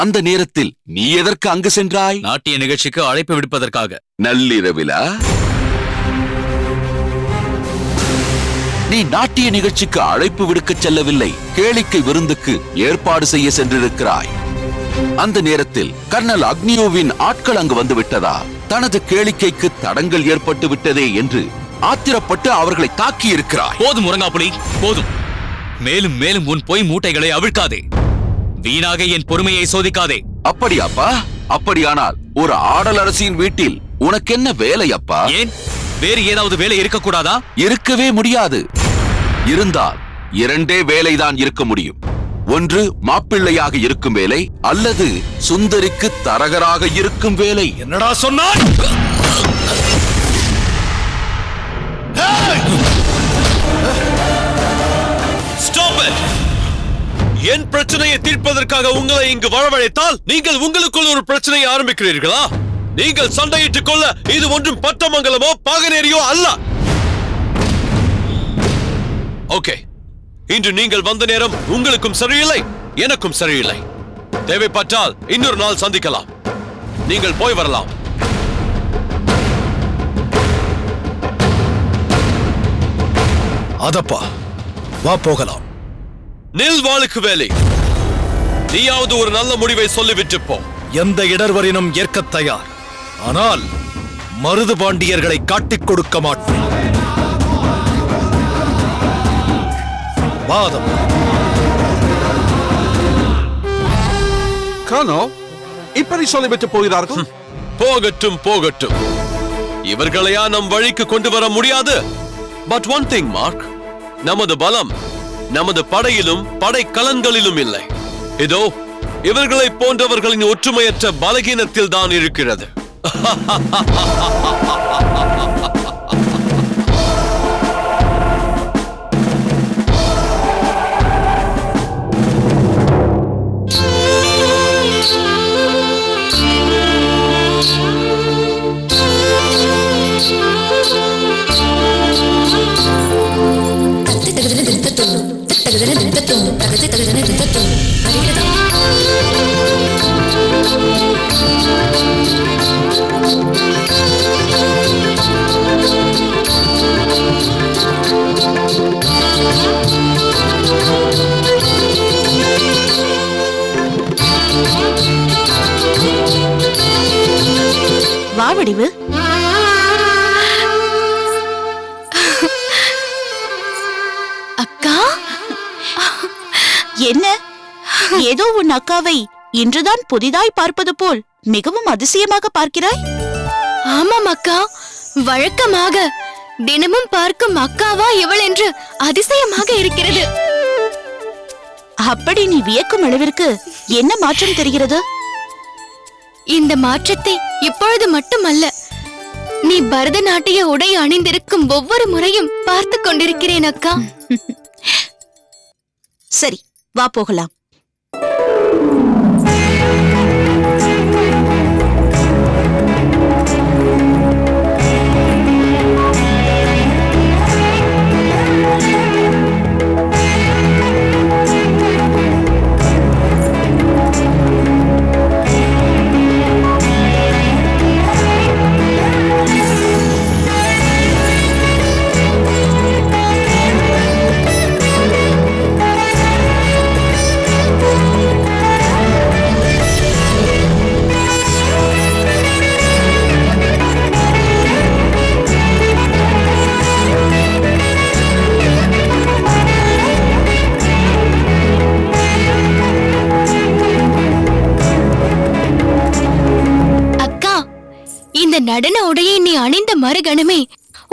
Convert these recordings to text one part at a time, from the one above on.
அந்த நேரத்தில் நீ எதற்கு அங்கு சென்றாய்? நாட்டிய நிகழ்ச்சிக்கு அழைப்பு விடுப்பதற்காக. நள்ளிரவிலா? நீ நாட்டிய நிகழ்ச்சிக்கு அழைப்பு விடுக்கச் செல்லவில்லை, கேளிக்கை விருந்துக்கு ஏற்பாடு செய்ய சென்றிருக்கிறாய். அந்த நேரத்தில் கர்னல் அக்னியோவின் ஆட்கள் அங்கு வந்து விட்டதா, தனது கேளிக்கைக்கு தடங்கள் ஏற்பட்டு விட்டதே என்று ஆத்திரப்பட்டு அவர்களை தாக்கி இருக்கிறாய். போதும் முருங்காப்புலி, போதும். மேலும் மேலும் உன் பொய் மூட்டைகளை அவிழ்க்காதே. வீணாக என் பொறுமையை சோதிக்காதே. அப்படியாப்பா? அப்படியானால் ஒரு ஆடலரசியின் வீட்டில் உனக்கு என்ன வேலை அப்பா? ஏன், வேறு ஏதாவது வேலை இருக்கக்கூடாதா? இருக்கவே முடியாது. இருந்தால் இரண்டே வேலைதான் இருக்க முடியும். ஒன்று மாப்பிள்ளையாக இருக்கும் வேலை, அல்லது சுந்தரிக்கு தரகராக இருக்கும் வேலை. என்னடா சொன்னாய்? என் பிரச்சனையை தீர்ப்பதற்காக உங்களை இங்கு வரவழைத்தால் நீங்கள் உங்களுக்குள் ஒரு பிரச்சனையை ஆரம்பிக்கிறீர்களா? நீங்கள் சண்டையிட்டுக் கொள்ள இது ஒன்றும் பட்டமங்கலமோ பாகனேரியோ அல்ல. ஓகே, இன்று நீங்கள் வந்த நேரம் உங்களுக்கும் சரியில்லை, எனக்கும் சரியில்லை. தேவைப்பட்டால் இன்னொரு நாள் சந்திக்கலாம். நீங்கள் போய் வரலாம். அதப்பா, வா போகலாம். நில்வாளுக்கு வேலை. நீயாவது ஒரு நல்ல முடிவை சொல்லிவிட்டு போ. எந்த இடர்வரினும் ஏற்க தயார். ஆனால் மருது பாண்டியர்களை காட்டிக் கொடுக்க மாட்டேன். வாதம். கானோ, இப்படி சொல்லிவிட்டு போகிறார்கள்? போகட்டும் போகட்டும். இவர்களையா நம் வழிக்கு கொண்டு வர முடியாது. பட் ஒன் திங் மார்க், நமது பலம் நமது படையிலும் படை கலன்களிலும் இல்லை. இதோ இவர்களை போன்றவர்களின் ஒற்றுமையற்ற பலகீனத்தில் தான் இருக்கிறது. வடிவு, அக்கா, என்ன ஏதோ உன் அக்காவை இன்றுதான் புதிதாய் பார்ப்பது போல் மிகவும் அதிசயமாக பார்க்கிறாய்? ஆமாம் அக்கா, வழக்கமாக தினமும் பார்க்கும் அக்காவா இவள் என்று அதிசயமாக இருக்கிறது. அப்படி நீ வியக்கும் அளவிற்கு என்ன மாற்றம் தெரிகிறது? இந்த மாற்றத்தை இப்பொழுது மட்டுமல்ல, நீ பரதநாட்டிய உடை அணிந்திருக்கும் ஒவ்வொரு முறையும் பார்த்து கொண்டிருக்கிறேன் அக்கா. சரி, வா போகலாம். நடன உடையை நீ அணிந்த மறுகணமே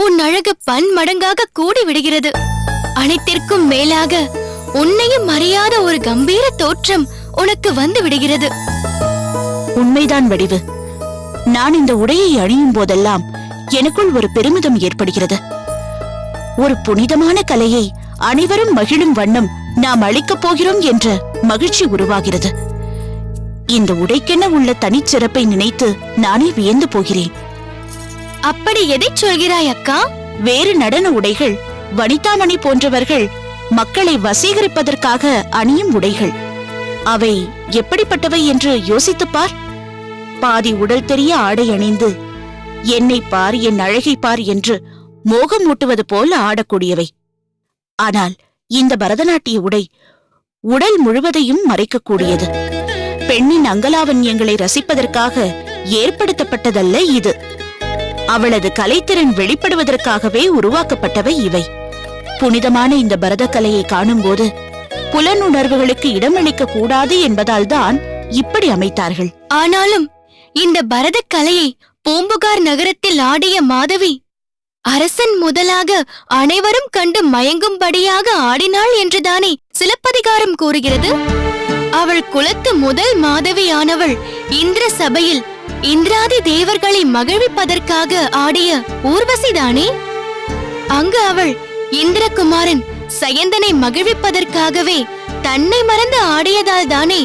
உன் அழகு பன்மடங்காக கூடி விடுகிறது. அனைத்திற்கும் மேலாக உன்னையும் அறியாத ஒரு கம்பீர தோற்றம் உனக்கு வந்து விடுகிறது. உண்மைதான் வடிவு. நான் இந்த உடையை அணியும் போதெல்லாம் எனக்குள் ஒரு பெருமிதம் ஏற்படுகிறது. ஒரு புனிதமான கலையை அனைவரும் மகிழும் வண்ணம் நாம் அளிக்கப் போகிறோம் என்ற மகிழ்ச்சி உருவாகிறது. இந்த உடைக்கென உள்ள தனிச்சிறப்பை நினைத்து நானே வியந்து போகிறேன். அப்படி எதை சொல்கிறாய் அக்கா? வேறு நடன உடைகள் வனிதாமணி போன்றவர்கள் மக்களை வசீகரிப்பதற்காக அணியும் உடைகள். அவை எப்படிப்பட்டவை என்று யோசித்துப் பார். பாதி உடல் தெரிய ஆடை அணிந்து என்னை பார், என் அழகை பார் என்று மோகம் ஊட்டுவது போல ஆடக்கூடியவை. ஆனால் இந்த பரதநாட்டிய உடை உடல் முழுவதையும் மறைக்கக்கூடியது. பெண்ணின் அங்கலாவண்யங்களை ரசிப்பதற்காக ஏற்படுத்தப்பட்டதல்ல இது. அவளது கலைத்திறன் வெளிப்படுவதற்காகவே உருவாக்கப்பட்டவை இவை. புனிதமான இந்த பரதக்கலையை காணும்போது புலனுணர்வுகளுக்கு இடமளிக்க கூடாது என்பதால்தான் இப்படி அமைத்தார்கள். ஆனாலும் இந்த பரதக் கலையை பூம்புகார் நகரத்தில் ஆடிய மாதவி அரசன் முதலாக அனைவரும் கண்டு மயங்கும்படியாக ஆடினாள் என்றுதானே சிலப்பதிகாரம் கூறுகிறது. அவள் குலத்து முதல் மாதவியானவள் இந்திர சபையில் இந்திராதி தேவர்களை மகிழ்விப்பதற்காக ஆடிய ஊர்வசிதானே. அங்கு அவள் இந்திரகுமாரன் சயந்தனை மகிழ்விப்பதற்காகவே தன்னை மறந்து ஆடியதால் தானே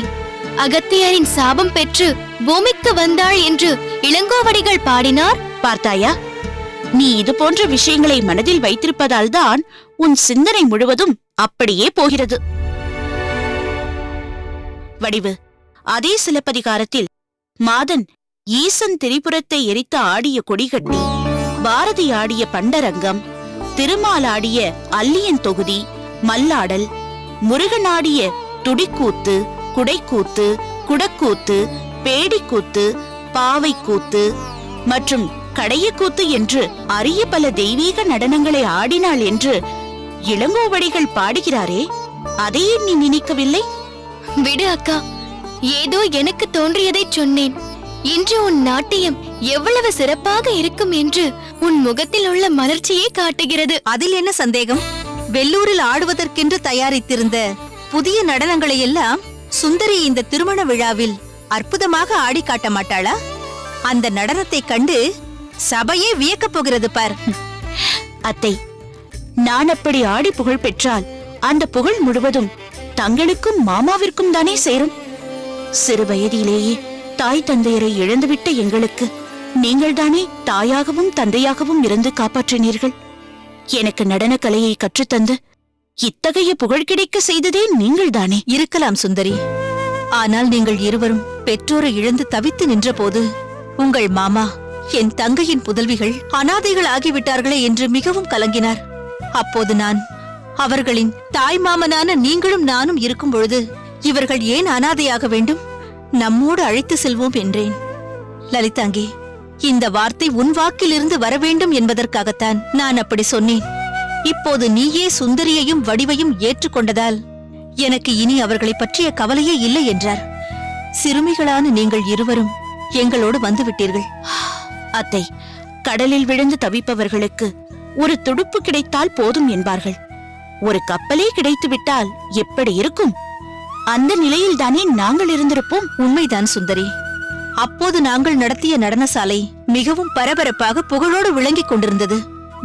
அகத்தியரின் சாபம் பெற்று பூமிக்கு வந்தாள் என்று இளங்கோவடிகள் பாடினார். பார்த்தாயா, நீ இது போன்ற விஷயங்களை மனதில் வைத்திருப்பதால் தான் உன் சிந்தனை முழுவதும் அப்படியே போகிறது. வடிவு, அதே சிலப்பதிகாரத்தில் மாதன் ஈசன் திரிபுரத்தை எரித்து ஆடிய கொடிகட்டி, பாரதி ஆடிய பண்டரங்கம், திருமால் ஆடிய அல்லியன் தொகுதி, மல்லாடல், முருகன் ஆடிய துடிக்கூத்து, குடைக்கூத்து, குடக்கூத்து, பேடிக்கூத்து, பாவைக்கூத்து மற்றும் கடையக்கூத்து என்று அரிய பல தெய்வீக நடனங்களை ஆடினாள் என்று இளங்கோவடிகள் பாடுகிறாரே, அதையே நீ நினைக்கவில்லை? விடு அக்கா, ஏதோ எனக்கு தோன்றியதை சொன்னேன். இன்று உன் நாட்டியம் எவ்வளவு சிறப்பாக இருக்கும் என்று உன் முகத்தில் உள்ள மலர்ச்சியே காட்டுகிறது. அதில் என்ன சந்தேகம்? வெள்ளூரில் ஆடுவதற்கென்று தயாரித்திருந்த புதிய நடனங்களை எல்லாம் சுந்தரி இந்த திருமண விழாவில் அற்புதமாக ஆடி காட்ட மாட்டாளா? அந்த நடனத்தை கண்டு சபையே வியக்கப் போகிறது பார். அத்தை, நான் அப்படி ஆடி புகழ் பெற்றால் அந்த புகழ் முழுவதும் தங்களுக்கும் மாமாவிற்கும் தானே சேரும். சிறு வயதிலேயே தாய் தந்தையரை இழந்துவிட்ட எங்களுக்கு நீங்கள்தானே தாயாகவும் தந்தையாகவும் இருந்து காப்பாற்றினீர்கள். எனக்கு நடன கலையை கற்றுத்தந்து இத்தகைய புகழ் கிடைக்க செய்ததே நீங்கள்தானே. இருக்கலாம் சுந்தரி, ஆனால் நீங்கள் இருவரும் பெற்றோரை இழந்து தவித்து நின்றபோது உங்கள் மாமா என் தங்கையின் புதல்விகள் அனாதைகள் ஆகிவிட்டார்களே என்று மிகவும் கலங்கினார். அப்போது நான் அவர்களின் தாய் மாமனான நீங்களும் நானும் இருக்கும் பொழுது இவர்கள் ஏன் அனாதையாக வேண்டும், நம்மோடு அழைத்து செல்வோம் என்றேன். லலிதாங்கி, இந்த வார்த்தை உன் வாக்கிலிருந்து வர வேண்டும் என்பதற்காகத்தான் நான் அப்படி சொன்னேன். இப்போது நீயே சுந்தரியையும் வடிவையும் ஏற்றுக்கொண்டதால் எனக்கு இனி அவர்களை பற்றிய கவலையே இல்லை என்றார். சிறுமிகளான நீங்கள் இருவரும் எங்களோடு வந்துவிட்டீர்கள். அத்தை, கடலில் விழுந்து தவிப்பவர்களுக்கு ஒரு துடுப்பு கிடைத்தால் போதும் என்பார்கள். ஒரு கப்பலே கிடைத்துவிட்டால் எப்படி இருக்கும்? அந்த நிலையில்தானே நாங்கள் இருந்திருப்போம். உண்மைதான் சுந்தரி. அப்போது நாங்கள் நடத்திய நடனசாலை மிகவும் பரபரப்பாக புகழோடு விளங்கிக் கொண்டிருந்தது.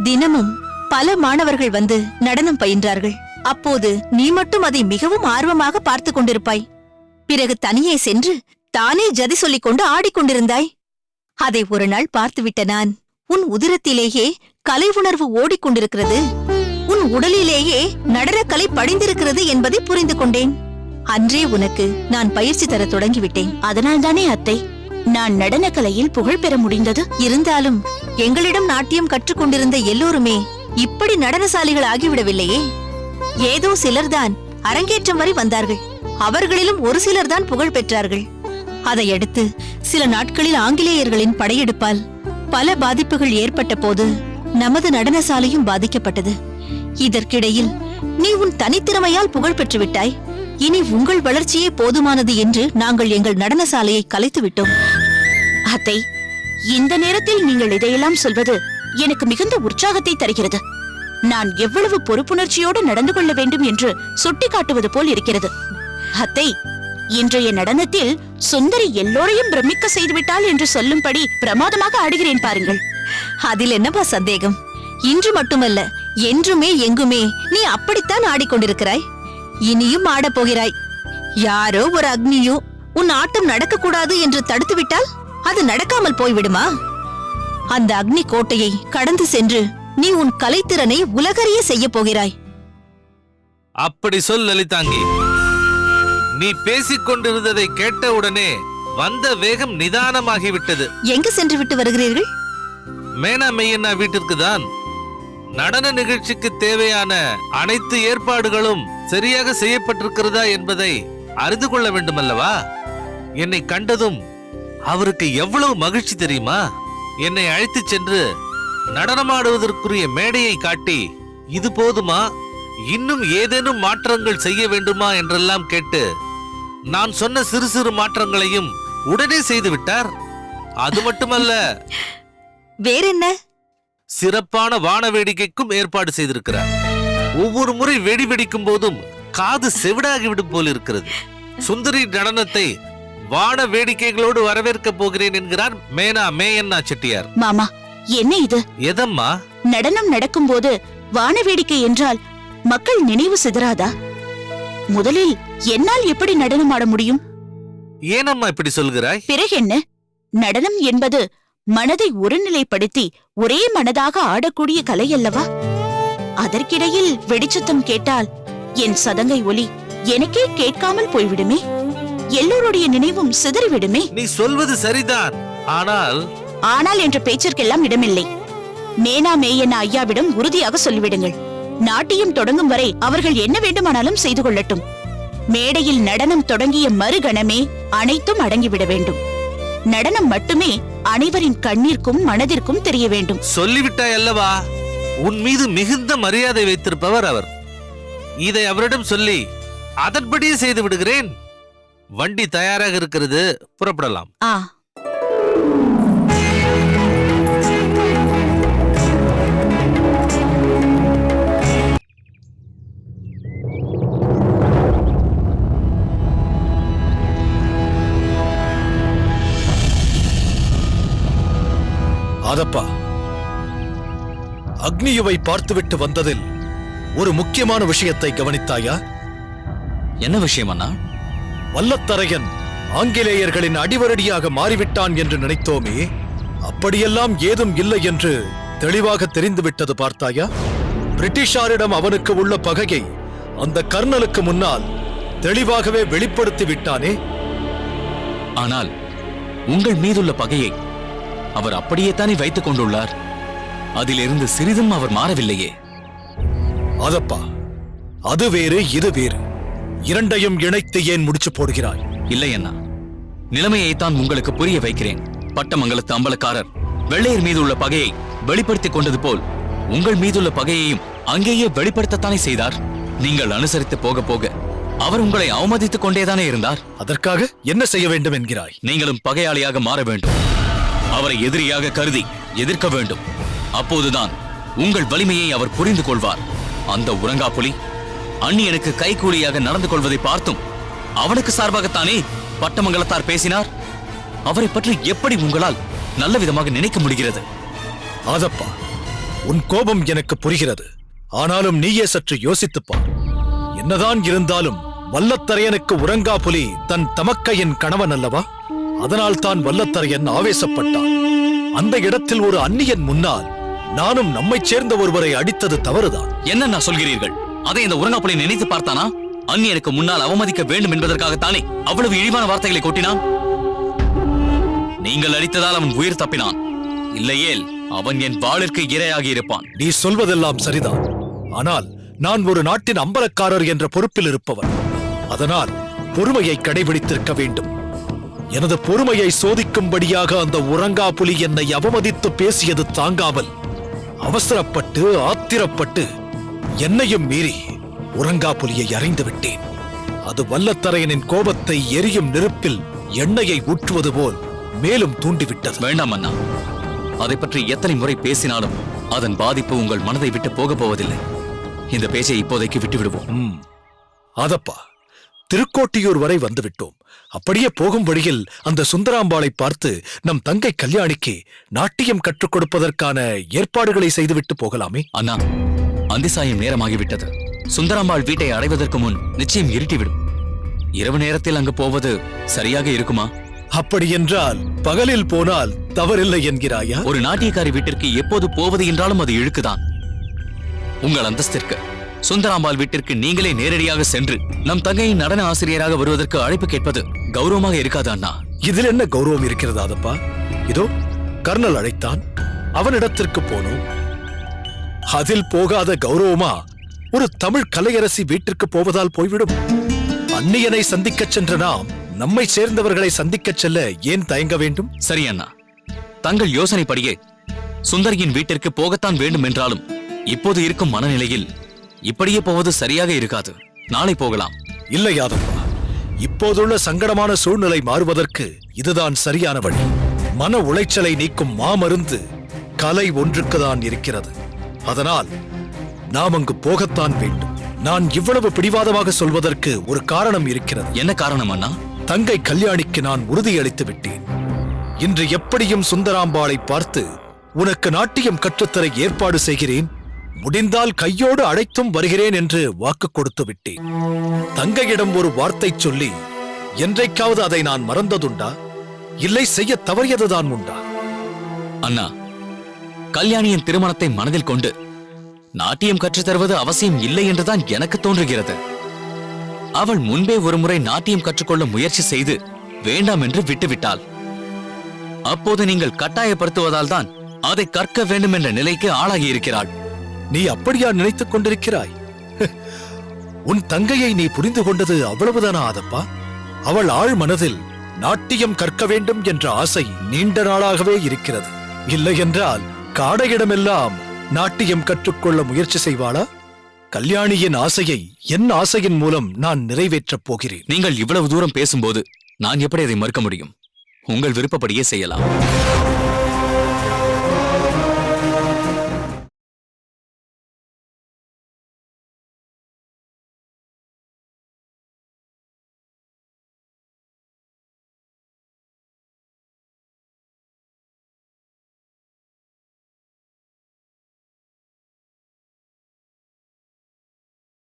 தினமும் பல மாணவர்கள் வந்து நடனம் பயின்றார்கள். அப்போது நீ மட்டும் அதை மிகவும் ஆர்வமாக பார்த்து கொண்டிருப்பாய். பிறகு தனியே சென்று தானே ஜதி சொல்லிக் கொண்டு ஆடிக்கொண்டிருந்தாய். அதை ஒரு நாள் பார்த்துவிட்ட நான், உன் உதிரத்திலேயே கலை உணர்வு ஓடிக்கொண்டிருக்கிறது, உன் உடலிலேயே நடனக்கலை படிந்திருக்கிறது என்பதை புரிந்து கொண்டேன். அன்றே உனக்கு நான் பயிற்சி தர தொடங்கிவிட்டேன். அதனால்தானே அத்தை நான் நடனக்கலையில் புகழ் பெற முடிந்தது. இருந்தாலும் எங்களிடம் நாட்டியம் கற்றுக்கொண்டிருந்த எல்லோருமே இப்படி நடனசாலிகள் ஆகிவிடவில்லையே. ஏதோ சிலர்தான் அரங்கேற்றம் வரை வந்தார்கள். அவர்களிலும் ஒரு சிலர்தான் புகழ் பெற்றார்கள். அதையடுத்து சில நாட்களில் ஆங்கிலேயர்களின் படையெடுப்பால் பல பாதிப்புகள் ஏற்பட்ட போது நமது நடனசாலையும் பாதிக்கப்பட்டது. இதற்கிடையில் நீ உன் தனித்திறமையால் புகழ் பெற்றுவிட்டாய். இனி உங்கள் வளர்ச்சியே போதுமானது என்று நாங்கள் எங்கள் நடனசாலையை கலைத்து விட்டோம். அத்தை, இந்த நேரத்தில் நீங்கள் இதையெல்லாம் சொல்வது எனக்கு மிகுந்த உற்சாகத்தை தருகிறது. நான் எவ்வளவு பொறுப்புணர்ச்சியோடு நடந்து கொள்ள வேண்டும் என்று சுட்டிக்காட்டுவது போல் இருக்கிறது. அத்தை, இன்றைய நடனத்தில் சுந்தரி எல்லோரையும் பிரமிக்க செய்துவிட்டாள் என்று சொல்லும்படி பிரமாதமாக ஆடுகிறேன் பாருங்கள். அதில் என்னப்பா சந்தேகம்? இன்று மட்டுமல்ல, என்றுமே எங்குமே நீ அப்படித்தான் ஆடிக்கொண்டிருக்கிறாய். இனியும் ஆடப் போகிறாய். யாரோ ஒரு அக்னியோ உன் ஆட்டம் நடக்கக்கூடாது என்று தடுத்துவிட்டால் அது நடக்காமல் போய்விடுமா? அந்த அக்னி கோட்டையை கடந்து சென்று நீ உன் கலைத்திறனை உலகறிய செய்ய போகிறாய். அப்படி சொல் லலிதாங்கி. நீ பேசிக் கொண்டிருந்ததை கேட்டவுடனே வந்த வேகம் நிதானமாகிவிட்டது. எங்கு சென்று விட்டு வருகிறீர்கள்? மேனா மெய்யண்ணா வீட்டிற்கு தான். நடன நிகழ்ச்சிக்கு தேவையான அனைத்து ஏற்பாடுகளும் சரியாக செய்யப்பட்டிருக்கிறதா என்பதை அறிந்து கொள்ள வேண்டும் அல்லவா? என்னை கண்டதும் அவருக்கு எவ்வளவு மகிழ்ச்சி தெரியுமா? என்னை அழைத்துச் சென்று நடனமாடுவதற்குரிய மேடையை காட்டி, இது போதுமா, இன்னும் ஏதேனும் மாற்றங்கள் செய்ய வேண்டுமா என்றெல்லாம் கேட்டு நான் சொன்ன சிறு சிறு மாற்றங்களையும் உடனே செய்து விட்டார். அது மட்டுமல்ல, வேறென்ன? சிறப்பான வான வேடிக்கைக்கும் ஏற்பாடு செய்திருக்கிறார். ஒவ்வொரு முறை வெடி வெடிக்கும் போதும் காது செவிடாகிவிடும் போல் இருக்கிறது. சுந்தரி நடனத்தை வான வேடிக்கைகளோடு வரவேற்க போகிறேன் என்கிறார் மேனா மேயண்ணா செட்டியார். மாமா, என்ன இது? எதம்மா? நடனம் நடக்கும்போது வான வேடிக்கை என்றால் மக்கள் நினைவு சிதறாதா? முதலில் என்னால் எப்படி நடனம் ஆட முடியும்? ஏனம்மா இப்படி சொல்கிறாய்? பிறகு என்ன? நடனம் என்பது மனதை ஒருநிலைப்படுத்தி ஒரே மனதாக ஆடக்கூடிய கலை அல்லவா? அதற்கிடையில் வெடிச்சத்தம் கேட்டால் என் சதங்கை ஒலி எனக்கே கேட்காமல் போய்விடுமே. எல்லோருடைய நினைவும் சிதறிவிடுமே. நீ சொல்வது சரிதான். ஆனால் என்ற பேச்சிற்கெல்லாம் இடமில்லை. மேனா மேயண்ணா ஐயாவிடம் உறுதியாக சொல்லிவிடுங்கள். நாட்டியம் தொடங்கும் வரை அவர்கள் என்ன வேண்டுமானாலும் செய்து கொள்ளட்டும். மேடையில் நடனம் தொடங்கிய மறுகணமே அனைத்தும் அடங்கிவிட வேண்டும். நடனம் மட்டுமே அனைவரின் கண்ணிற்கும் மனதிற்கும் தெரிய வேண்டும். சொல்லிவிட்டாய் அல்லவா? உன் மீது மிகுந்த மரியாதை வைத்திருப்பவர் அவர். இதை அவரிடம் சொல்லி அதன்படியே செய்து விடுகிறேன். வண்டி தயாராக இருக்கிறது, புறப்படலாம். அதப்பா, அக்னியுவை பார்த்துவிட்டு வந்ததில் ஒரு முக்கியமான விஷயத்தை கவனித்தாயா? என்ன விஷயம் அண்ணா? வல்லத்தரையன் ஆங்கிலேயர்களின் அடிவரடியாக மாறிவிட்டான் என்று நினைத்தோமே, அப்படியெல்லாம் ஏதும் இல்லை என்று தெளிவாக தெரிந்துவிட்டது பார்த்தாயா? பிரிட்டிஷாரிடம் அவனுக்கு உள்ள பகையை அந்த கர்னலுக்கு முன்னால் தெளிவாகவே வெளிப்படுத்தி விட்டானே. ஆனால் உங்கள் மீதுள்ள பகையை அவர் அப்படியே தானே வைத்துக் கொண்டுள்ளார். அதிலிருந்து சிறிதும் அவர் மாறவில்லையே. அதப்பா, அது வேறு இது வேறு. இரண்டையும் இணைத்து ஏன் முடிச்சு போடுகிறாய்? இல்லை அண்ணா, நிலைமையைத்தான் உங்களுக்கு புரிய வைக்கிறேன். பட்டமங்கலத்து அம்பலக்காரர் வெள்ளையர் மீது உள்ள பகையை வெளிப்படுத்திக் கொண்டது போல் உங்கள் மீதுள்ள பகையையும் அங்கேயே வெளிப்படுத்தத்தானே செய்தார். நீங்கள் அனுசரித்து போக போக அவர் உங்களை அவமதித்துக் கொண்டேதானே இருந்தார். அதற்காக என்ன செய்ய வேண்டும் என்கிறாய்? நீங்களும் பகையாளியாக மாற வேண்டும். அவரை எதிரியாக கருதி எதிர்க்க வேண்டும். அப்போதுதான் உங்கள் வலிமையை அவர் புரிந்து கொள்வார். அந்த உறங்கா புலி அந்நியனுக்கு கைகூலியாக நடந்து கொள்வதை பார்த்தும் அவனுக்கு சார்பாகத்தானே பட்டமங்கலத்தார் பேசினார். அவரை பற்றி எப்படி உங்களால் நல்ல விதமாக நினைக்க முடிகிறது? ஆதப்பா, உன் கோபம் எனக்கு புரிகிறது. ஆனாலும் நீயே சற்று யோசித்துப்பார். என்னதான் இருந்தாலும் வல்லத்தரையனுக்கு உறங்கா புலி தன் தமக்கையின் கணவன் அல்லவா? அதனால் தான் வல்லத்தரையன் ஆவேசப்பட்டான். அந்த இடத்தில் ஒரு அந்நியன் முன்னால் நானும் நம்மைச் சேர்ந்த ஒருவரை அடித்தது தவறுதான். என்ன சொல்கிறீர்கள்? அதை இந்த உறங்கா புலி நினைத்து பார்த்தானா? அந்நியனுக்கு முன்னால் அவமதிக்க வேண்டும் என்பதற்காகத்தானே அவ்வளவு இழிவான வார்த்தைகளை கொட்டினான். நீங்கள் அடித்ததால் அவன் உயிர் தப்பினான். இல்லையேல் அவன் என் வாளிற்கு இரையாகி இருப்பான். நீ சொல்வதெல்லாம் சரிதான். ஆனால் நான் ஒரு நாட்டின் அம்பலக்காரர் என்ற பொறுப்பில் இருப்பவன். அதனால் பொறுமையை கடைபிடித்திருக்க வேண்டும். எனது பொறுமையை சோதிக்கும்படியாக அந்த உறங்கா புலி என்னை அவமதித்து பேசியது தாங்காமல் அவசரப்பட்டு ஆத்திரப்பட்டு என்னையும் மீறி உறங்கா புலியை அறைந்து விட்டேன். அது வல்லத்தரையனின் கோபத்தை எரியும் நெருப்பில் எண்ணெயை ஊற்றுவது போல் மேலும் தூண்டிவிட்டது. வேண்டாம் அண்ணா, அதை பற்றி எத்தனை முறை பேசினாலும் அதன் பாதிப்பு உங்கள் மனதை விட்டு போக போவதில்லை. இந்த பேச்சை இப்போதைக்கு விட்டு விடுவோம். அதப்பா, திருக்கோட்டியூர் வரை வந்துவிட்டோம். அப்படியே போகும் வழியில் அந்த சுந்தராம்பாளை பார்த்து நம் தங்கை கல்யாணிக்கு நாட்டியம் கற்றுக் கொடுப்பதற்கான ஏற்பாடுகளை செய்துவிட்டு போகலாமே. அண்ணா, அந்திசாயம் நேரமாகிவிட்டது. சுந்தராம்பாள் வீட்டை அடைவதற்கு முன் நிச்சயம் இருட்டிவிடும். இரவு நேரத்தில் அங்கு போவது சரியாக இருக்குமா? அப்படியென்றால் பகலில் போனால் தவறில்லை என்கிறாயா? ஒரு நாட்டியக்காரி வீட்டிற்கு எப்போது போவது என்றாலும் அது இழுக்குதான். உங்கள் அந்தஸ்திற்கு சுந்தராம்பாள் வீட்டிற்கு நீங்களே நேரடியாக சென்று நம் தங்கையின் நடன ஆசிரியராக வருவதற்கு அழைப்பு கேட்பது கௌரவமாக இருக்காது அண்ணா. இதில் என்ன கௌரவம் இருக்கிறது அதப்பா? இதோ கர்னல் அழைத்தான், அவனிடத்திற்கு போனோம். அதில் போகாத கௌரவமா ஒரு தமிழ் கலையரசி வீட்டிற்கு போவதால் போய்விடும்? அந்நியனை சந்திக்கச் சென்ற நாம் நம்மை சேர்ந்தவர்களை சந்திக்கச் செல்ல ஏன் தயங்க வேண்டும்? சரி அண்ணா, தங்கள் யோசனைப்படியே சுந்தரியின் வீட்டிற்கு போகத்தான் வேண்டும் என்றாலும் இப்போது இருக்கும் மனநிலையில் இப்படியே போவது சரியாக இருக்காது. நாளை போகலாம். இல்லை யாதப்பா, இப்போதுள்ள சங்கடமான சூழ்நிலை மாறுவதற்கு இதுதான் சரியான வழி. மன உளைச்சலை நீக்கும் மாமருந்து கலை ஒன்றுக்குதான் இருக்கிறது. அதனால் நாம் அங்கு போகத்தான் வேண்டும். நான் இவ்வளவு பிடிவாதமாக சொல்வதற்கு ஒரு காரணம் இருக்கிறது. என்ன காரணம் அண்ணா? தங்கை கல்யாணிக்கு நான் உறுதியளித்து விட்டேன். இன்று எப்படியும் சுந்தராம்பாளை பார்த்து உனக்கு நாட்டியம் கற்றுத்தர ஏற்பாடு செய்கிறேன், முடிந்தால் கையோடு அழைத்தும் வருகிறேன் என்று வாக்கு கொடுத்து விட்டேன். தங்கையிடம் ஒரு வார்த்தை சொல்லி என்றைக்காவது அதை நான் மறந்ததுண்டா? இல்லை செய்ய தவறியதுதான் உண்டா? அண்ணா, கல்யாணியின் திருமணத்தை மனதில் கொண்டு நாட்டியம் கற்றுத்தருவது அவசியம் இல்லை என்றுதான் எனக்கு தோன்றுகிறது. அவள் முன்பே ஒருமுறை நாட்டியம் கற்றுக்கொள்ள முயற்சி செய்து வேண்டாம் என்று விட்டுவிட்டாள். அப்போது நீங்கள் கட்டாயப்படுத்துவதால் தான் அதை கற்க வேண்டும் என்ற நிலைக்கு ஆளாகி இருக்கிறாள். நீ அப்படியா நினைத்துக் கொண்டிருக்கிறாய்? உன் தங்கையை நீ புரிந்து கொண்டது அவ்வளவுதானா ஆதப்பா? அவள் ஆழ் மனதில் நாட்டியம் கற்க வேண்டும் என்ற ஆசை நீண்ட நாளாகவே இருக்கிறது. இல்லை என்றால் காடையிடமெல்லாம் நாட்டியம் கற்றுக்கொள்ள முயற்சி செய்வாளா? கல்யாணியின் ஆசையை என் ஆசையின் மூலம் நான் நிறைவேற்றப் போகிறேன். நீங்கள் இவ்வளவு தூரம் பேசும்போது நான் எப்படி அதை மறுக்க முடியும்? உங்கள் விருப்பப்படியே செய்யலாம்.